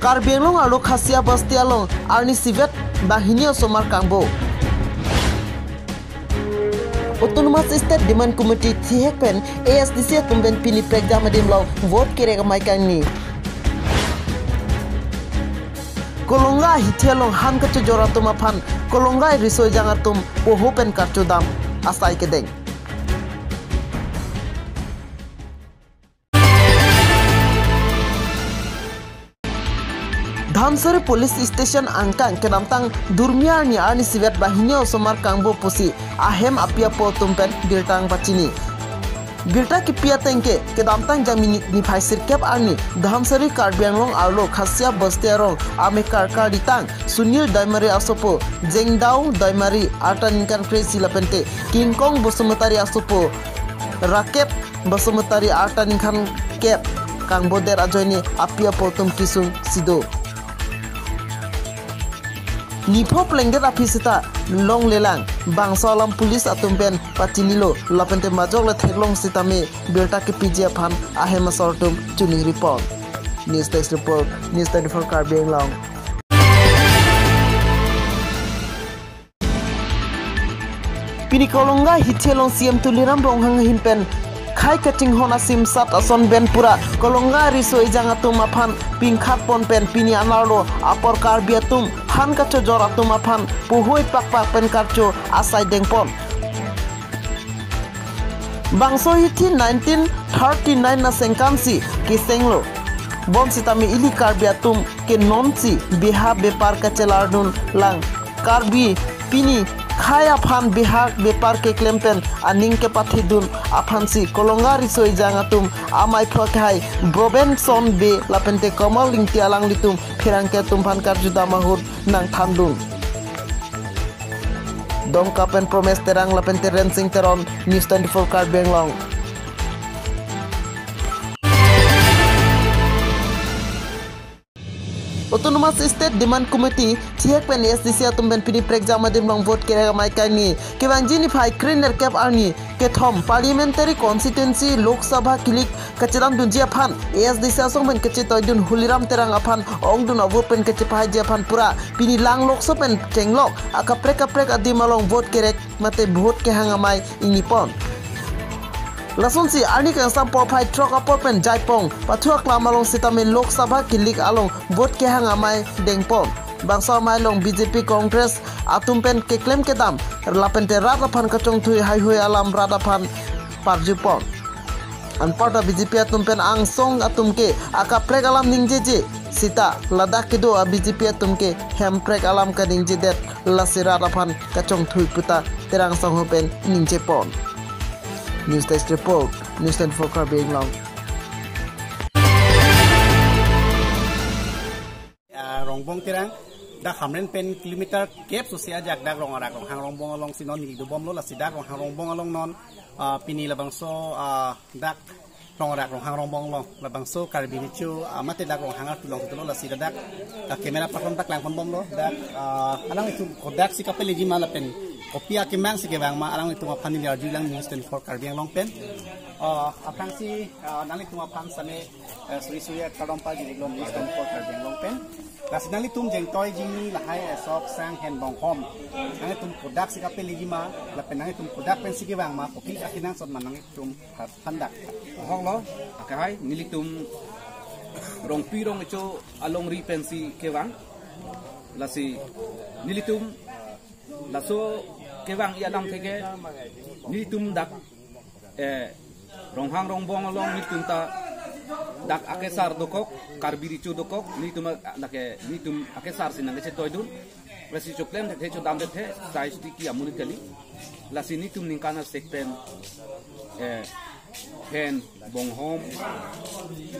Karbi Anglong aro Khasia Basti along Arni Sivet Bahini Somar Kangbo. Autonomous State Demand Committee Thihekpen ASDC tumben pini prekja madim law vote kirega maikang ni. Kolonga hitelong han kacu joratum apan kolonga risoi jangatum pohopen kacu dam asai kedeng. Dhamsari Police Station angkang kenamtang durmia ni Arni Sivet Bahini Somar Kangbo pusi ahem apia po tumpen birtang pacini. Birta kipia tengke kedamtang jamini ni phaisir kep Arni Dhamsari Karbi Anglong arlo Khasia Basti arong ame karkar ditang Sunil Daimari asopo Jengdau Daimari artaninkan kresi lapente King Kong Bosumatari asopo Rakep Bosumatari artaninkan kep Kang Boder ajoini apia po tum kisung sido. Nipop lengger apisita long lelang bangsalam pulis atumpen patinilo lapente majok le theklong sitame berta ke pj phan ahema sortum tuning report news desk report news 24 Karbi Anglong. Pini kolonga hithelong CM tuliram ronghang hinpen khai kating hona sim sat ason ben pura kolonga risoi jangatum aphan pingkhat pon pen pini anarlo apor Karbi atum han kacho joratum aphan puhoi pak pen kacho asai dengpon bangso hithi 1939 na sengkamsi kisenglo bom sitami ili Karbi atum ke nonsi biha bepar kachelardun lang Karbi pini Khaya phan bihak bepar ke klempen aning ke pathidun aphansi kolonga risoi jangatum amai phakai Brobenson be lapente kamal lingti alang litum phirangke tumphan karjuda mahur nang thandung dongkapen promes terang lapente rensing teron news 24 Karbi Anglong. Autonomous State Demand Committee Thihekpen ASDC atumben pini prekja madim long vote kirega maikani kebangjini phai kriner kep Arni kethom parliamentary constituency Lok Sabha kilik kachiram dunjia phan ASDC asongben kechi toidun huliram terang aphan ongdun avopen kechi phai jia phan pura pini lang Lok Sopen tenglok akaprek adimalong vote kirek mate vote ke hangamai inipon Lasun si Arni kang sam profile truck aporpen jaipong pathua klamalong sitame Lok Sabha kilik along vote ke hangamai dengpon bangsa mailong BJP Congress atumpen ke claim kedam lapente rada phan kachong thui haihoi alam rada phan parjupon anparta BJP atumpen angsong atumke akaprek alam ningjeje sita Ladakh kedo BJP atumke hemprek alam ka ningje det lasira phan kachong thui puta terang sanghopen ningjepon. News Desk Report, News 24 Karbi Anglong. Rongbong tirang dak hamren pen kilometer kep susia jak dak rongarak hang rongbong along sinon ni do bomlo la sidak hang rongbong along non pini labangso dak rongarak hang rongbong long labangso Karbi nichu mate dak hangar tulong la sidak kamera pakon tak lang pon bomlo dak alang itu kodak sikapel legi mala pen kopia kimang si kebang ma alang itu mapan ni arju lang news 24 Karbi Anglong pen apang si nali tu mapan sane suri kadompa jadi glom news 24 Karbi Anglong pen kasi nali tum jeng toy jini lahai esok sang hen bong hom nang tum kodak si kapel legi ma la pen nang tum kodak pen si kebang ma kopi akinang sot manang tum handak hong lo akai nili tum rong pirong itu along ri pen si kebang lasi nili tum laso kebang ialam theke nitum dak ronghang rongbong along nitum ta dak akesar dokok Karbi ricu dokok nitum lake nitum akesar sinang che toidun presi choklen the cho dam the size tiki amunikali lasi nitum ningkana sekten hen bonghom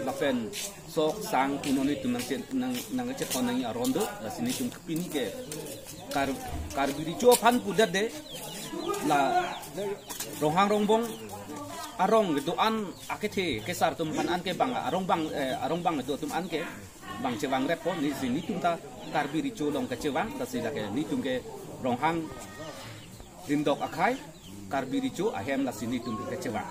lafen sok sang inonitum nang che konang arondo lasi nitum kpini ke Karbi ricu pan pudat de la ronghang rongbong arong gitu an akethe kesar tum pan an ke bang arong bang itu tum an ke bang cewang repo ni sini tum ta Karbi ricu long ke cewang ta sila ke ni tum ke ronghang dindok akai Karbi ricu ahem la sini tum ke cewang